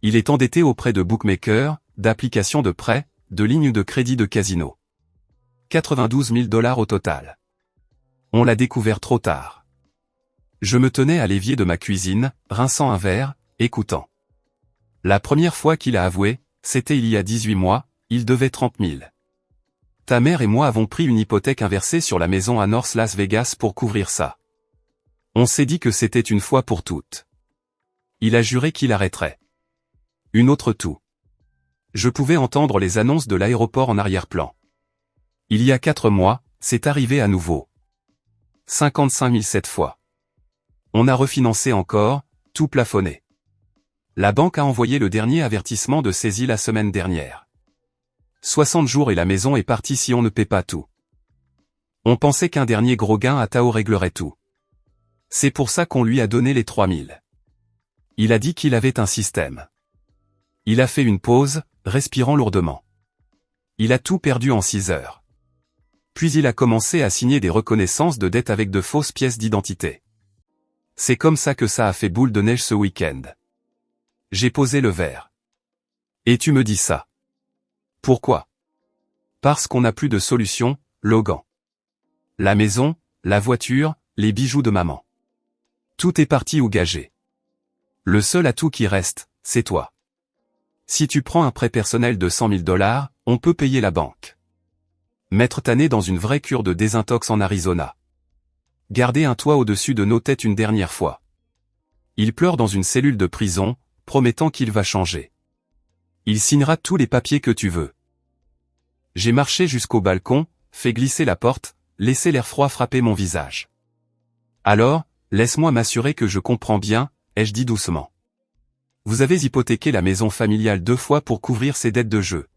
Il est endetté auprès de bookmakers, d'applications de prêt, de lignes de crédit de casino. 92 000 $ au total. On l'a découvert trop tard. Je me tenais à l'évier de ma cuisine, rinçant un verre, écoutant. La première fois qu'il a avoué, c'était il y a 18 mois, il devait 30 000. Ta mère et moi avons pris une hypothèque inversée sur la maison à North Las Vegas pour couvrir ça. On s'est dit que c'était une fois pour toutes. Il a juré qu'il arrêterait. Une autre tout. Je pouvais entendre les annonces de l'aéroport en arrière-plan. Il y a 4 mois, c'est arrivé à nouveau. 55 000 cette fois. On a refinancé encore, tout plafonné. La banque a envoyé le dernier avertissement de saisie la semaine dernière. 60 jours et la maison est partie si on ne paie pas tout. On pensait qu'un dernier gros gain à Tahoe réglerait tout. C'est pour ça qu'on lui a donné les 3 000. Il a dit qu'il avait un système. Il a fait une pause, respirant lourdement. Il a tout perdu en 6 heures. Puis il a commencé à signer des reconnaissances de dette avec de fausses pièces d'identité. C'est comme ça que ça a fait boule de neige ce week-end. J'ai posé le verre. Et tu me dis ça. Pourquoi? Parce qu'on n'a plus de solution, Logan. La maison, la voiture, les bijoux de maman. Tout est parti ou gagé. Le seul atout qui reste, c'est toi. Si tu prends un prêt personnel de 100 000 $, on peut payer la banque. Mettre ta nez dans une vraie cure de désintox en Arizona. Garder un toit au-dessus de nos têtes une dernière fois. Il pleure dans une cellule de prison, promettant qu'il va changer. Il signera tous les papiers que tu veux. J'ai marché jusqu'au balcon, fait glisser la porte, laissé l'air froid frapper mon visage. Alors, laisse-moi m'assurer que je comprends bien, ai-je dit doucement. Vous avez hypothéqué la maison familiale 2 fois pour couvrir ses dettes de jeu.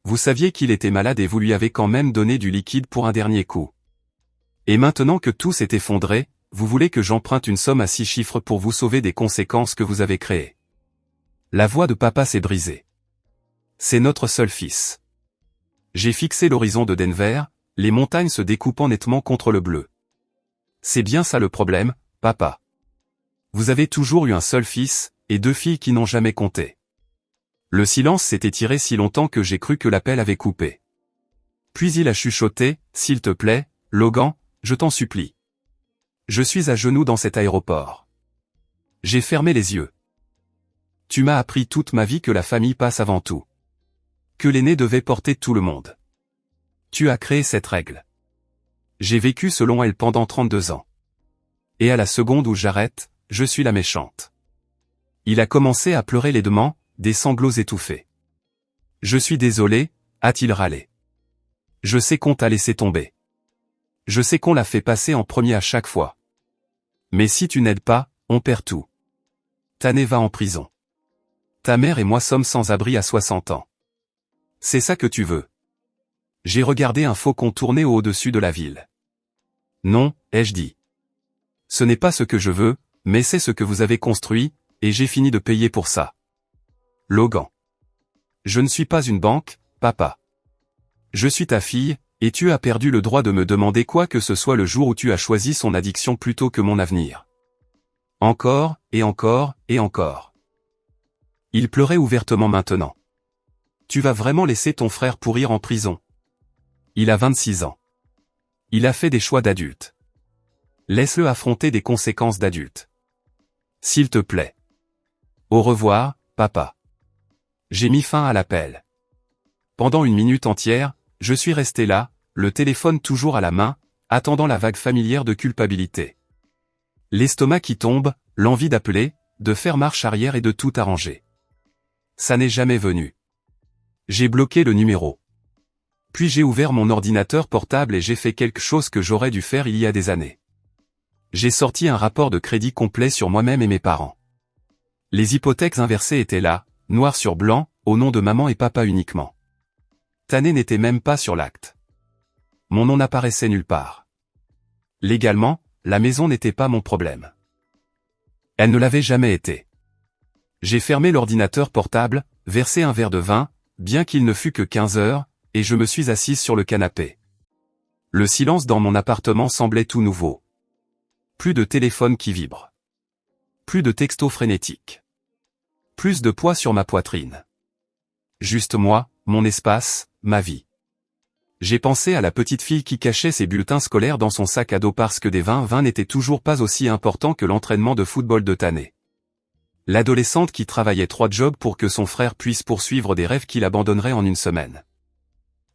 Vous saviez qu'il était malade et vous lui avez quand même donné du liquide pour un dernier coup. Et maintenant que tout s'est effondré, vous voulez que j'emprunte une somme à 6 chiffres pour vous sauver des conséquences que vous avez créées. La voix de papa s'est brisée. C'est notre seul fils. J'ai fixé l'horizon de Denver, les montagnes se découpant nettement contre le bleu. C'est bien ça le problème, papa. Vous avez toujours eu un seul fils, et 2 filles qui n'ont jamais compté. Le silence s'est étiré si longtemps que j'ai cru que l'appel avait coupé. Puis il a chuchoté, s'il te plaît, Logan, je t'en supplie. Je suis à genoux dans cet aéroport. J'ai fermé les yeux. Tu m'as appris toute ma vie que la famille passe avant tout. Que l'aîné devait porter tout le monde. Tu as créé cette règle. J'ai vécu selon elle pendant 32 ans. Et à la seconde où j'arrête, je suis la méchante. Il a commencé à pleurer laidement, des sanglots étouffés. Je suis désolé, a-t-il râlé. Je sais qu'on t'a laissé tomber. Je sais qu'on l'a fait passer en premier à chaque fois. Mais si tu n'aides pas, on perd tout. Tané va en prison. Ta mère et moi sommes sans abri à 60 ans. C'est ça que tu veux. J'ai regardé un faucon tourner au-dessus de la ville. Non, ai-je dit. Ce n'est pas ce que je veux, mais c'est ce que vous avez construit, et j'ai fini de payer pour ça. Logan. Je ne suis pas une banque, papa. Je suis ta fille, et tu as perdu le droit de me demander quoi que ce soit le jour où tu as choisi son addiction plutôt que mon avenir. Encore, et encore, et encore. Il pleurait ouvertement maintenant. Tu vas vraiment laisser ton frère pourrir en prison. Il a 26 ans. Il a fait des choix d'adulte. Laisse-le affronter des conséquences d'adulte. S'il te plaît. Au revoir, papa. J'ai mis fin à l'appel. Pendant 1 minute entière, je suis resté là, le téléphone toujours à la main, attendant la vague familière de culpabilité. L'estomac qui tombe, l'envie d'appeler, de faire marche arrière et de tout arranger. Ça n'est jamais venu. J'ai bloqué le numéro. Puis j'ai ouvert mon ordinateur portable et j'ai fait quelque chose que j'aurais dû faire il y a des années. J'ai sorti un rapport de crédit complet sur moi-même et mes parents. Les hypothèques inversées étaient là, noir sur blanc, au nom de maman et papa uniquement. Tané n'était même pas sur l'acte. Mon nom n'apparaissait nulle part. Légalement, la maison n'était pas mon problème. Elle ne l'avait jamais été. J'ai fermé l'ordinateur portable, versé un verre de vin, bien qu'il ne fût que 15 heures, et je me suis assise sur le canapé. Le silence dans mon appartement semblait tout nouveau. Plus de téléphone qui vibre. Plus de textos frénétiques. Plus de poids sur ma poitrine. Juste moi, mon espace, ma vie. J'ai pensé à la petite fille qui cachait ses bulletins scolaires dans son sac à dos parce que des 20-20 n'étaient toujours pas aussi importants que l'entraînement de football de Tané. L'adolescente qui travaillait 3 jobs pour que son frère puisse poursuivre des rêves qu'il abandonnerait en 1 semaine.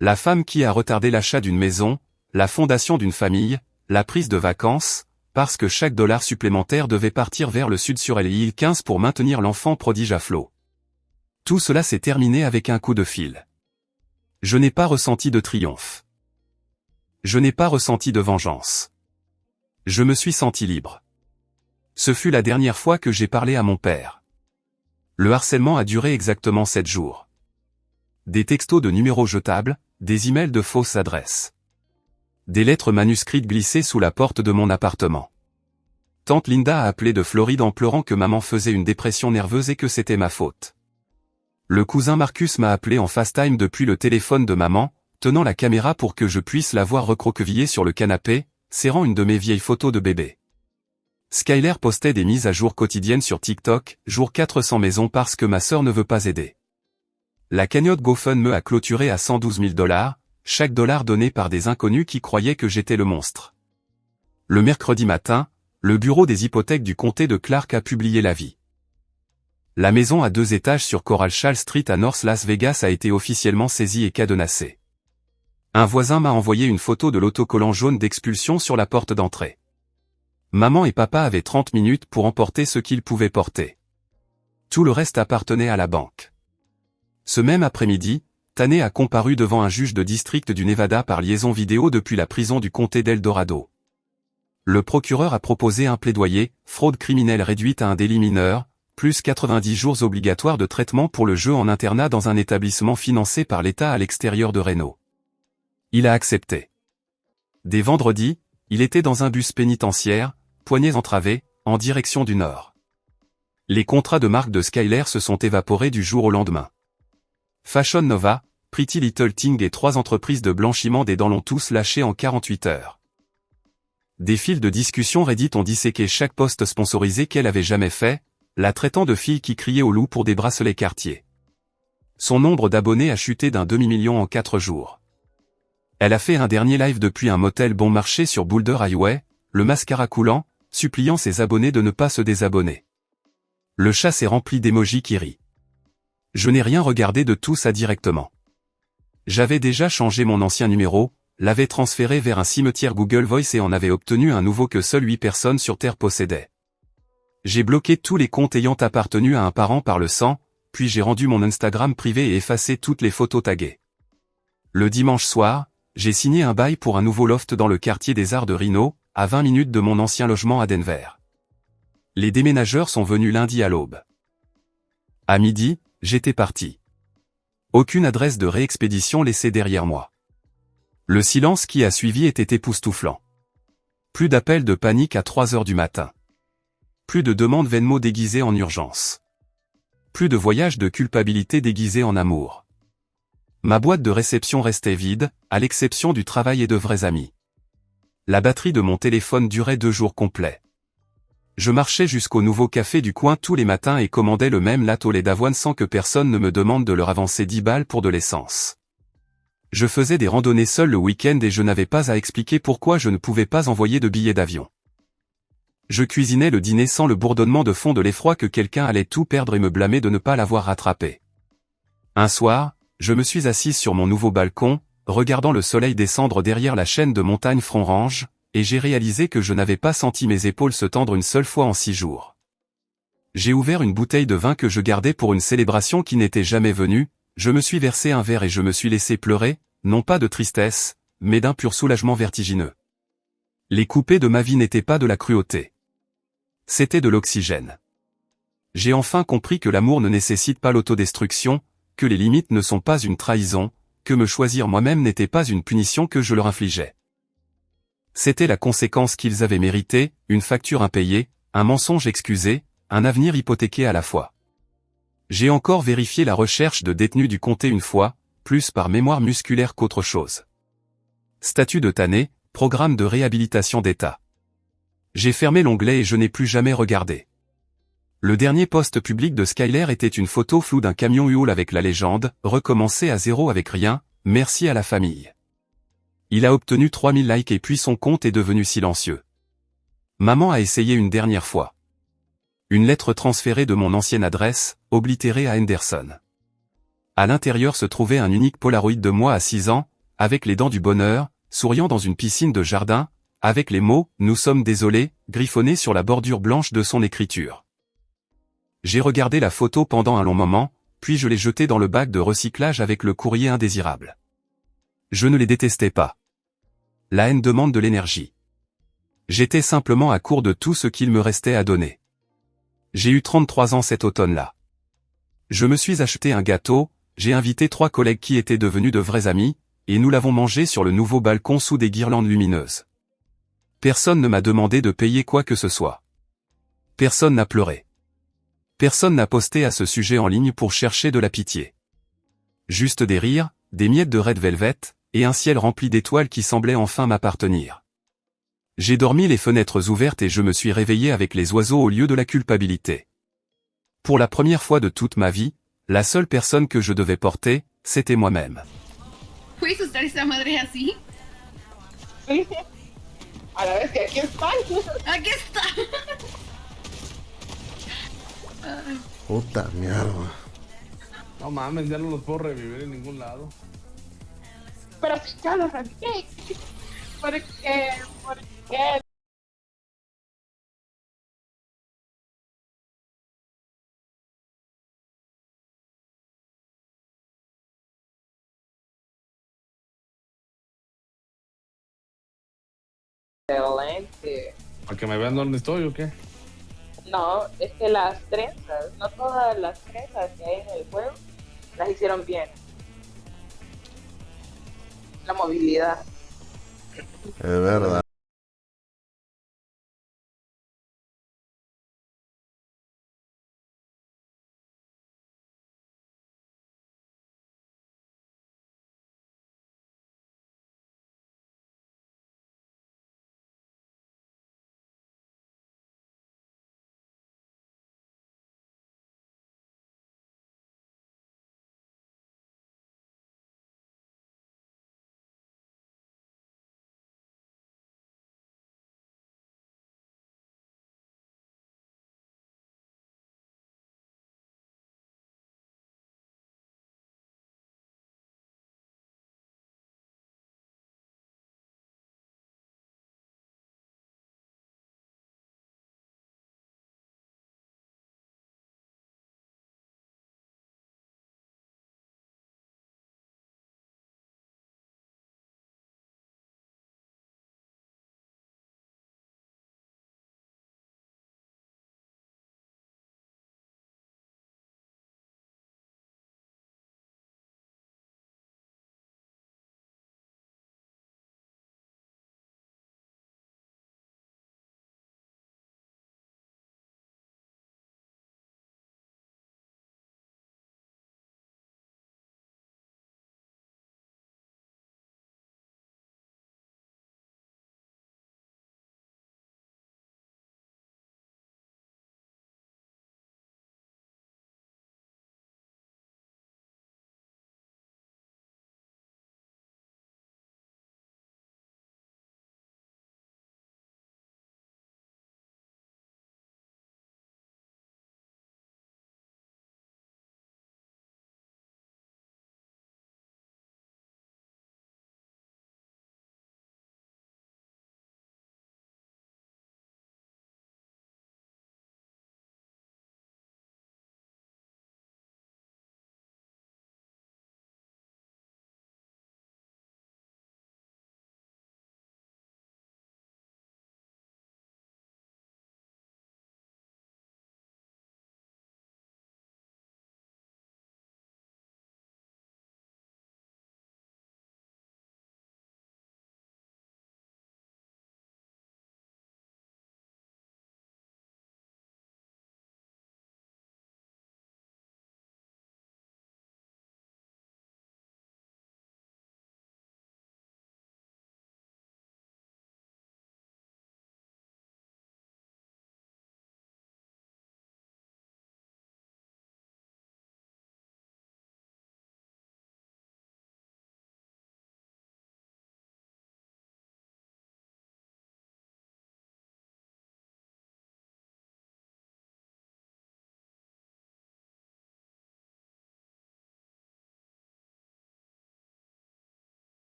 La femme qui a retardé l'achat d'une maison, la fondation d'une famille, la prise de vacances, parce que chaque dollar supplémentaire devait partir vers le sud sur l'île 15 pour maintenir l'enfant prodige à flot. Tout cela s'est terminé avec un coup de fil. Je n'ai pas ressenti de triomphe. Je n'ai pas ressenti de vengeance. Je me suis senti libre. Ce fut la dernière fois que j'ai parlé à mon père. Le harcèlement a duré exactement 7 jours. Des textos de numéros jetables, des emails de fausses adresses. Des lettres manuscrites glissées sous la porte de mon appartement. Tante Linda a appelé de Floride en pleurant que maman faisait une dépression nerveuse et que c'était ma faute. Le cousin Marcus m'a appelé en FaceTime depuis le téléphone de maman, tenant la caméra pour que je puisse la voir recroquevillée sur le canapé, serrant une de mes vieilles photos de bébé. Skyler postait des mises à jour quotidiennes sur TikTok, jour 400 maisons parce que ma sœur ne veut pas aider. La cagnotte GoFundMe a clôturé à 112 000 $, chaque dollar donné par des inconnus qui croyaient que j'étais le monstre. Le mercredi matin, le bureau des hypothèques du comté de Clark a publié l'avis. La maison à 2 étages sur Coral Shale Street à North Las Vegas a été officiellement saisie et cadenassée. Un voisin m'a envoyé une photo de l'autocollant jaune d'expulsion sur la porte d'entrée. Maman et papa avaient 30 minutes pour emporter ce qu'ils pouvaient porter. Tout le reste appartenait à la banque. Ce même après-midi, Tané a comparu devant un juge de district du Nevada par liaison vidéo depuis la prison du comté d'El Dorado. le procureur a proposé un plaidoyer, fraude criminelle réduite à un délit mineur, plus 90 jours obligatoires de traitement pour le jeu en internat dans un établissement financé par l'État à l'extérieur de Reno. Il a accepté. Dès vendredi, il était dans un bus pénitentiaire, poignets entravés, en direction du nord. Les contrats de marque de Skyler se sont évaporés du jour au lendemain. Fashion Nova, Pretty Little Thing et 3 entreprises de blanchiment des dents l'ont tous lâché en 48 heures. Des fils de discussion Reddit ont disséqué chaque post sponsorisé qu'elle avait jamais fait, la traitant de fille qui criait au loup pour des bracelets Cartier. Son nombre d'abonnés a chuté d'un demi-million en 4 jours. Elle a fait un dernier live depuis un motel bon marché sur Boulder Highway, le mascara coulant, suppliant ses abonnés de ne pas se désabonner. Le chat s'est rempli d'émojis qui rient. Je n'ai rien regardé de tout ça directement. J'avais déjà changé mon ancien numéro, l'avais transféré vers un cimetière Google Voice et en avais obtenu un nouveau que seules 8 personnes sur Terre possédaient. J'ai bloqué tous les comptes ayant appartenu à un parent par le sang, puis j'ai rendu mon Instagram privé et effacé toutes les photos taguées. Le dimanche soir, j'ai signé un bail pour un nouveau loft dans le quartier des Arts de Reno, à 20 minutes de mon ancien logement à Denver. Les déménageurs sont venus lundi à l'aube. À midi, j'étais parti. Aucune adresse de réexpédition laissée derrière moi. Le silence qui a suivi était époustouflant. Plus d'appels de panique à 3 heures du matin. Plus de demandes Venmo déguisées en urgence. Plus de voyages de culpabilité déguisés en amour. Ma boîte de réception restait vide, à l'exception du travail et de vrais amis. La batterie de mon téléphone durait 2 jours complets. Je marchais jusqu'au nouveau café du coin tous les matins et commandais le même latte au lait d'avoine sans que personne ne me demande de leur avancer 10 balles pour de l'essence. Je faisais des randonnées seul le week-end et je n'avais pas à expliquer pourquoi je ne pouvais pas envoyer de billets d'avion. Je cuisinais le dîner sans le bourdonnement de fond de l'effroi que quelqu'un allait tout perdre et me blâmer de ne pas l'avoir rattrapé. Un soir, je me suis assise sur mon nouveau balcon, regardant le soleil descendre derrière la chaîne de montagnes Front-Range, et j'ai réalisé que je n'avais pas senti mes épaules se tendre une seule fois en 6 jours. J'ai ouvert une bouteille de vin que je gardais pour une célébration qui n'était jamais venue, je me suis versé un verre et je me suis laissé pleurer, non pas de tristesse, mais d'un pur soulagement vertigineux. Les coupés de ma vie n'étaient pas de la cruauté. C'était de l'oxygène. J'ai enfin compris que l'amour ne nécessite pas l'autodestruction, que les limites ne sont pas une trahison, que me choisir moi-même n'était pas une punition que je leur infligeais. C'était la conséquence qu'ils avaient méritée, une facture impayée, un mensonge excusé, un avenir hypothéqué à la fois. J'ai encore vérifié la recherche de détenus du comté une fois, plus par mémoire musculaire qu'autre chose. Statut de tanné, programme de réhabilitation d'État. J'ai fermé l'onglet et je n'ai plus jamais regardé. Le dernier post public de Skyler était une photo floue d'un camion U-Haul avec la légende « Recommencer à zéro avec rien, merci à la famille ». Il a obtenu 3000 likes et puis son compte est devenu silencieux. Maman a essayé une dernière fois. Une lettre transférée de mon ancienne adresse, oblitérée à Henderson. À l'intérieur se trouvait un unique Polaroid de moi à 6 ans, avec les dents du bonheur, souriant dans une piscine de jardin, avec les mots « Nous sommes désolés » griffonnés sur la bordure blanche de son écriture. J'ai regardé la photo pendant un long moment, puis je l'ai jetée dans le bac de recyclage avec le courrier indésirable. Je ne les détestais pas. La haine demande de l'énergie. J'étais simplement à court de tout ce qu'il me restait à donner. J'ai eu 33 ans cet automne-là. Je me suis acheté un gâteau, j'ai invité 3 collègues qui étaient devenus de vrais amis, et nous l'avons mangé sur le nouveau balcon sous des guirlandes lumineuses. Personne ne m'a demandé de payer quoi que ce soit. Personne n'a pleuré. Personne n'a posté à ce sujet en ligne pour chercher de la pitié. Juste des rires, des miettes de Red Velvet, et un ciel rempli d'étoiles qui semblait enfin m'appartenir. J'ai dormi les fenêtres ouvertes et je me suis réveillé avec les oiseaux au lieu de la culpabilité. Pour la première fois de toute ma vie, la seule personne que je devais porter, c'était moi-même. ¿Puedes usar esa madre así? Sí. A la vez que aquí están. ¡Aquí está! Puta mierda. No mames, ya no los puedo revivir en ningún lado. Pero si ya lo revisé. Porque Excelente. ¿Para que me vean dónde estoy o qué? No, es que las trenzas, no todas las trenzas que hay en el juego, las hicieron bien. La movilidad. Es verdad.